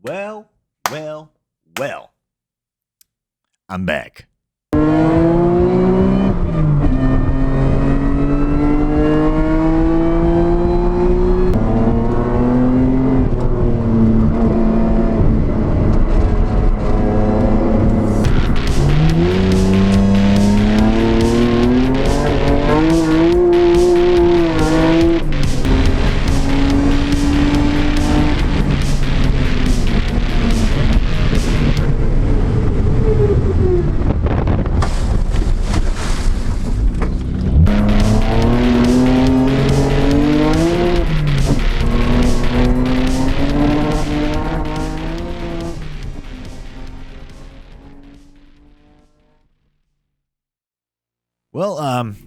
Well, well, well. I'm back. Well,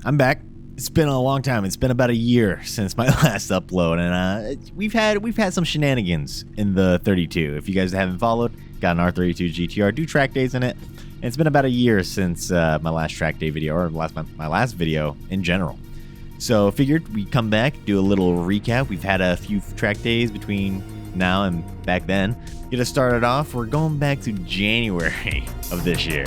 I'm back. It's been a long time. It's been about a year since my last upload, and we've had some shenanigans in the 32. If you guys haven't followed, got an R32 GTR, do track days in it. And it's been about a year since my last track day video, or my last video in general. So figured we'd come back, do a little recap. We've had a few track days between now and back then. Get us started off. We're going back to January of this year.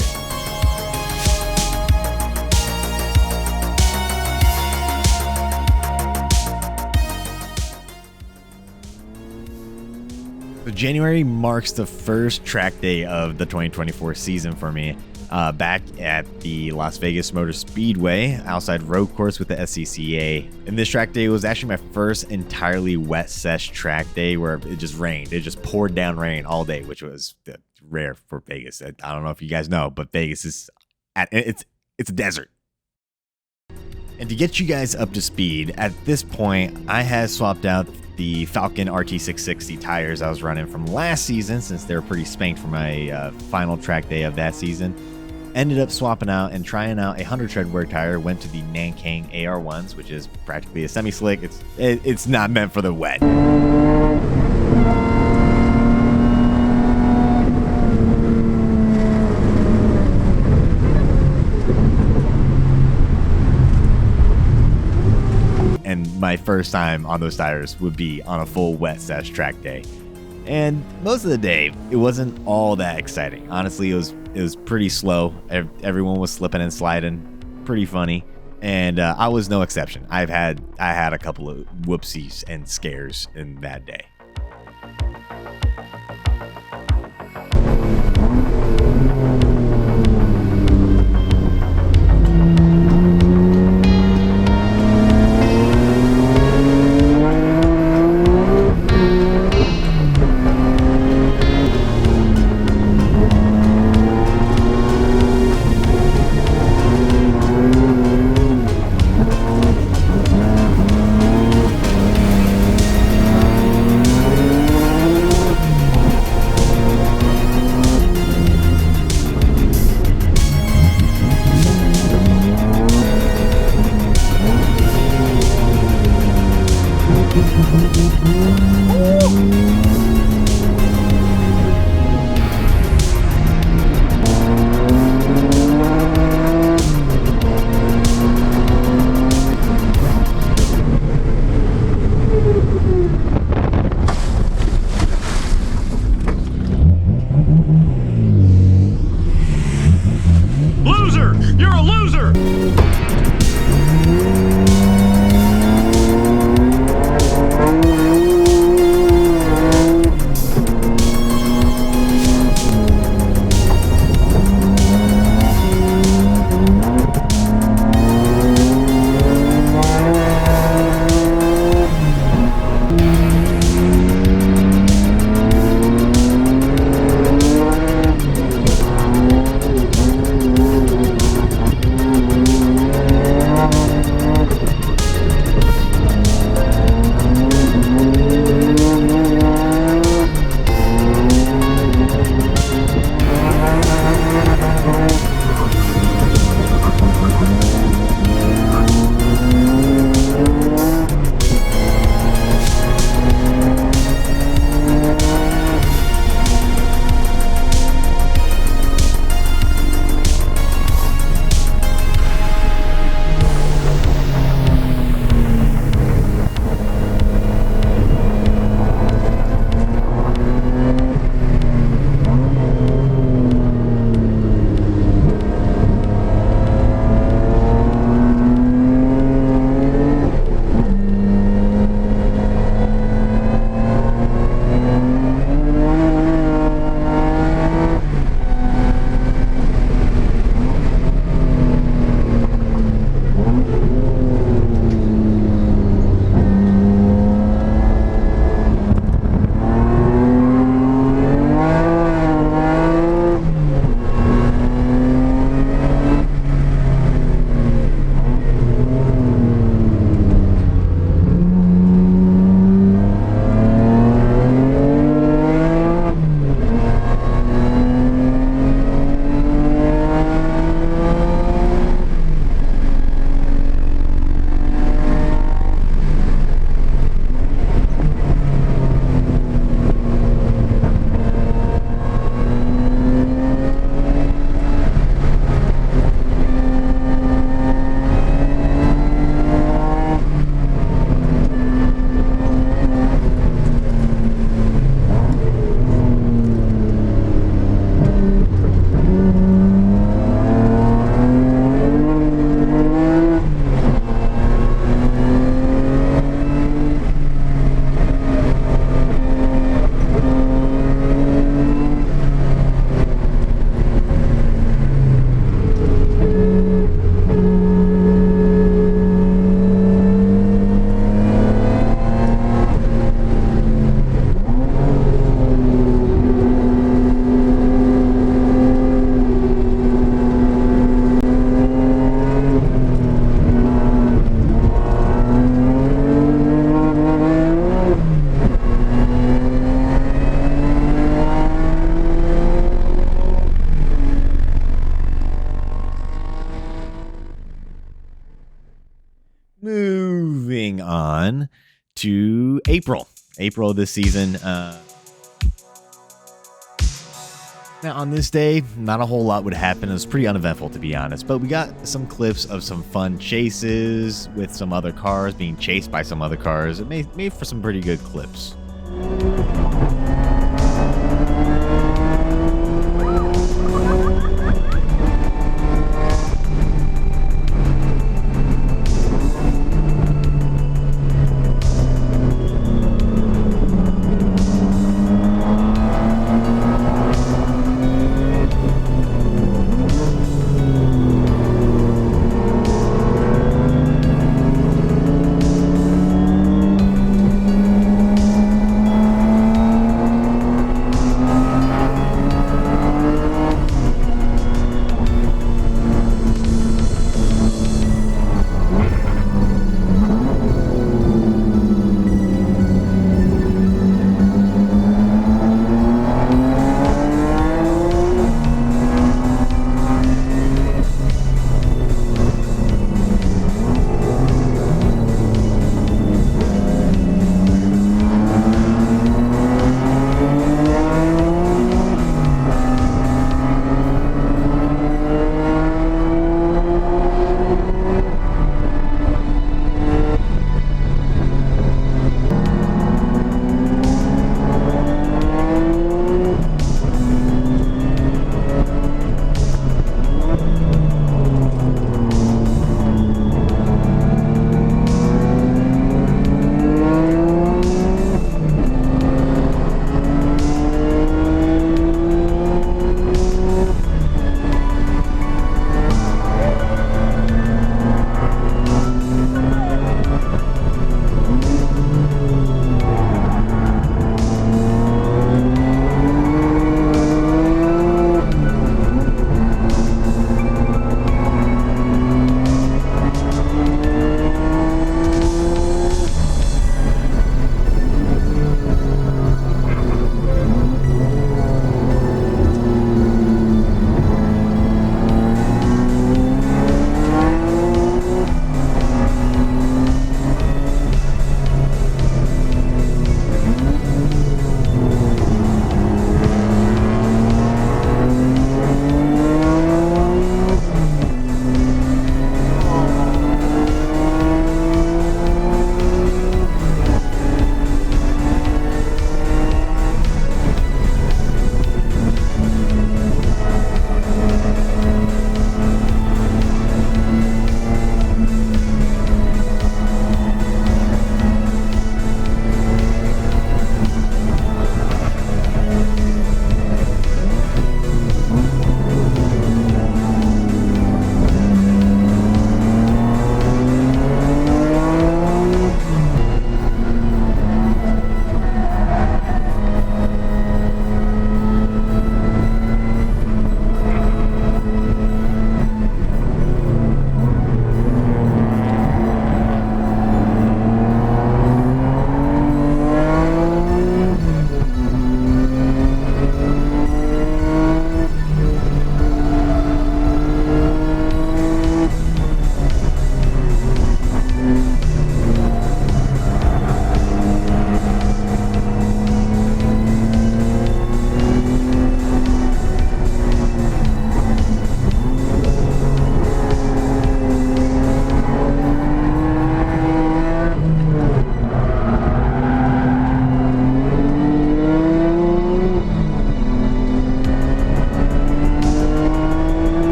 So January marks the first track day of the 2024 season for me, back at the Las Vegas Motor Speedway outside road course with the SCCA. And this track day was actually my first entirely wet sesh track day where it just rained. It just poured down rain all day, which was rare for Vegas. I don't know if you guys know, but Vegas is it's a desert. And to get you guys up to speed, at this point, I had swapped out the Falcon RT660 tires I was running from last season, since they were pretty spanked for my final track day of that season. Ended up swapping out and trying out a 100 tread wear tire. Went to the Nankang AR1s, which is practically a semi-slick. It's not meant for the wet. And my first time on those tires would be on a full wet sesh track day. And most of the day, it wasn't all that exciting. Honestly, it was pretty slow. Everyone was slipping and sliding, pretty funny. And I was no exception. I had a couple of whoopsies and scares in that day. on to April of this season. Now, on this day, not a whole lot would happen. It was pretty uneventful, to be honest, but we got some clips of some fun chases with some other cars being chased by some other cars. It made for some pretty good clips.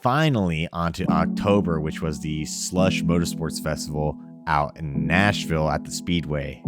finally onto October, which was the Slush Motorsports Festival out in Nashville at the Speedway.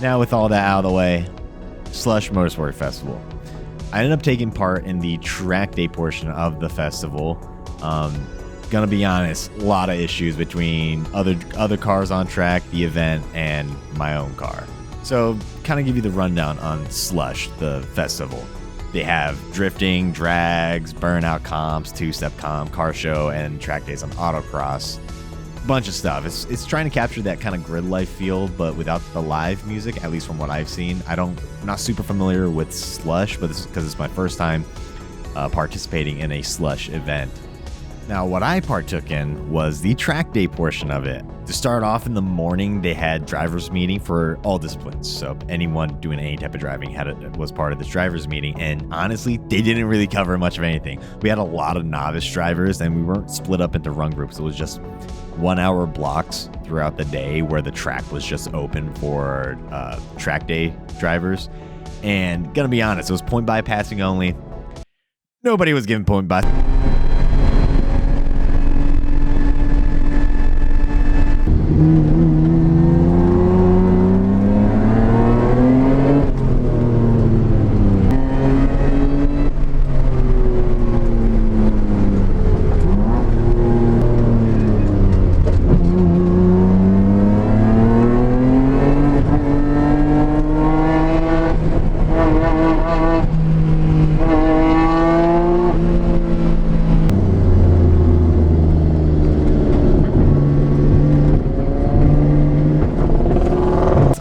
Now, with all that out of the way, Slush Motorsport Festival. I ended up taking part in the track day portion of the festival. Gonna be honest, a lot of issues between other cars on track, the event, and my own car. So, kind of give you the rundown on Slush, the festival. They have drifting, drags, burnout comps, two-step comp, car show, and track days on autocross. Bunch of stuff. It's trying to capture that kind of grid life feel, but without the live music, at least from what I've seen. I'm not super familiar with Slush, but because it's my first time participating in a Slush event. Now, what I partook in was the track day portion of it. To start off in the morning, they had drivers meeting for all disciplines. So anyone doing any type of driving was part of this drivers meeting. And honestly, they didn't really cover much of anything. We had a lot of novice drivers, and we weren't split up into run groups. It was just 1 hour blocks throughout the day where the track was just open for track day drivers. And gonna be honest, it was point by passing only. Nobody was giving point by.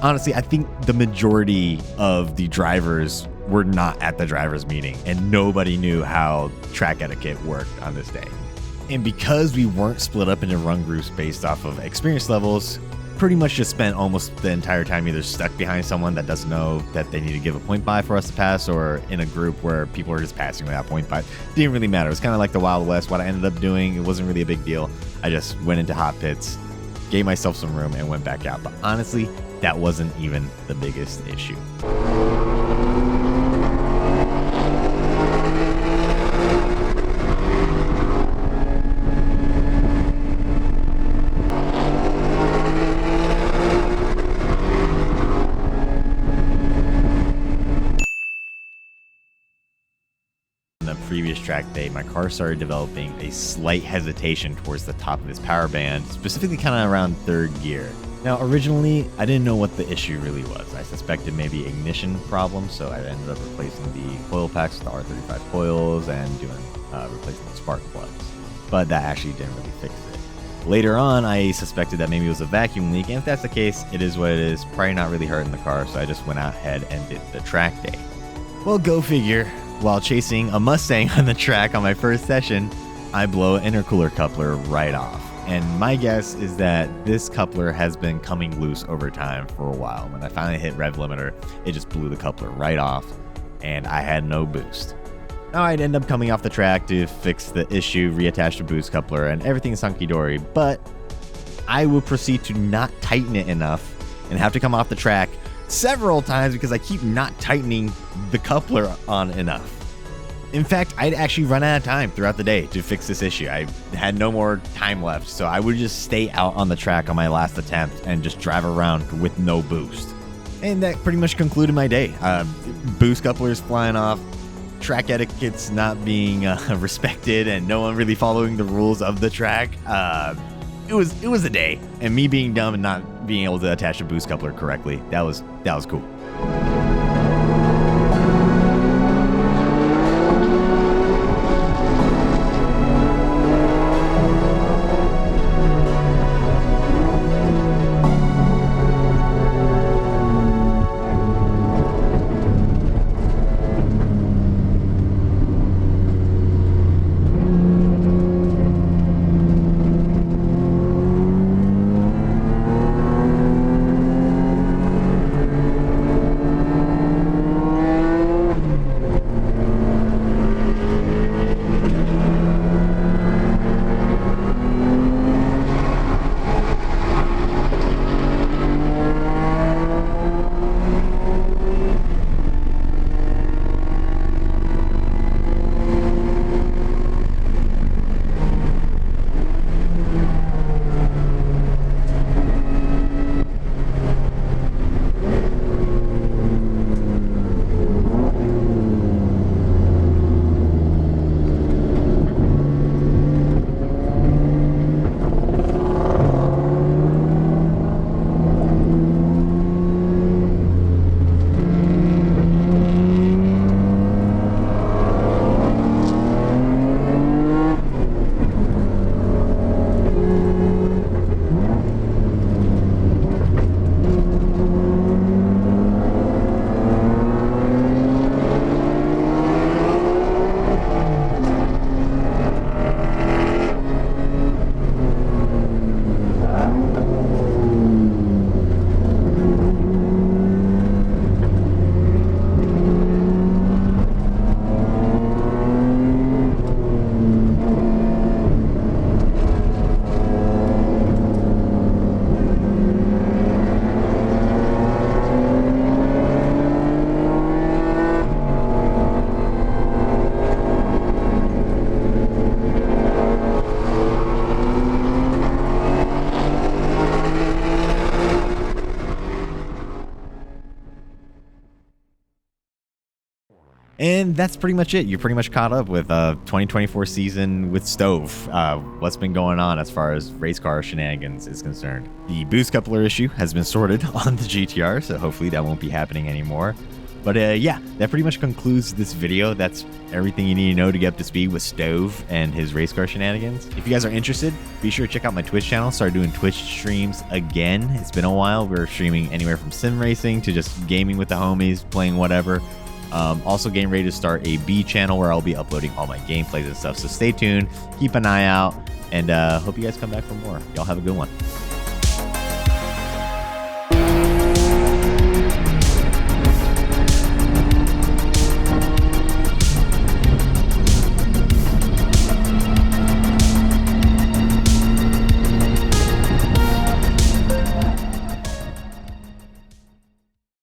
Honestly, I think the majority of the drivers were not at the drivers meeting, and nobody knew how track etiquette worked on this day. And because we weren't split up into run groups based off of experience levels, pretty much just spent almost the entire time either stuck behind someone that doesn't know that they need to give a point by for us to pass, or in a group where people are just passing without point by. It didn't really matter. It was kind of like the Wild West. What I ended up doing, it wasn't really a big deal. I just went into hot pits, gave myself some room, and went back out. But honestly, that wasn't even the biggest issue. Previous track day, my car started developing a slight hesitation towards the top of its power band, specifically kind of around third gear. Now, originally, I didn't know what the issue really was. I suspected maybe ignition problems, so I ended up replacing the coil packs with the R32 coils and replacing the spark plugs. But that actually didn't really fix it. Later on, I suspected that maybe it was a vacuum leak, and if that's the case, it is what it is. Probably not really hurting the car, so I just went out ahead and did the track day. Well, go figure. While chasing a Mustang on the track on my first session, I blow an intercooler coupler right off. And my guess is that this coupler has been coming loose over time for a while. When I finally hit rev limiter, it just blew the coupler right off, and I had no boost. Now I'd end up coming off the track to fix the issue, reattach the boost coupler, and everything's hunky-dory, but I would proceed to not tighten it enough and have to come off the track several times because I keep not tightening the coupler on enough. In fact, I'd actually run out of time throughout the day to fix this issue. I had no more time left, so I would just stay out on the track on my last attempt and just drive around with no boost. And that pretty much concluded my day. Boost couplers flying off, track etiquette's not being respected, and no one really following the rules of the track. It was a day, and me being dumb and not being able to attach a boost coupler correctly, that was cool. And that's pretty much it. You're pretty much caught up with 2024 season with Stove. What's been going on as far as race car shenanigans is concerned. The boost coupler issue has been sorted on the GTR, so hopefully that won't be happening anymore. But yeah, that pretty much concludes this video. That's everything you need to know to get up to speed with Stove and his race car shenanigans. If you guys are interested, be sure to check out my Twitch channel. Start doing Twitch streams again. It's been a while. We're streaming anywhere from sim racing to just gaming with the homies, playing whatever. Also getting ready to start a B channel where I'll be uploading all my gameplays and stuff. So stay tuned, keep an eye out, and hope you guys come back for more. Y'all have a good one.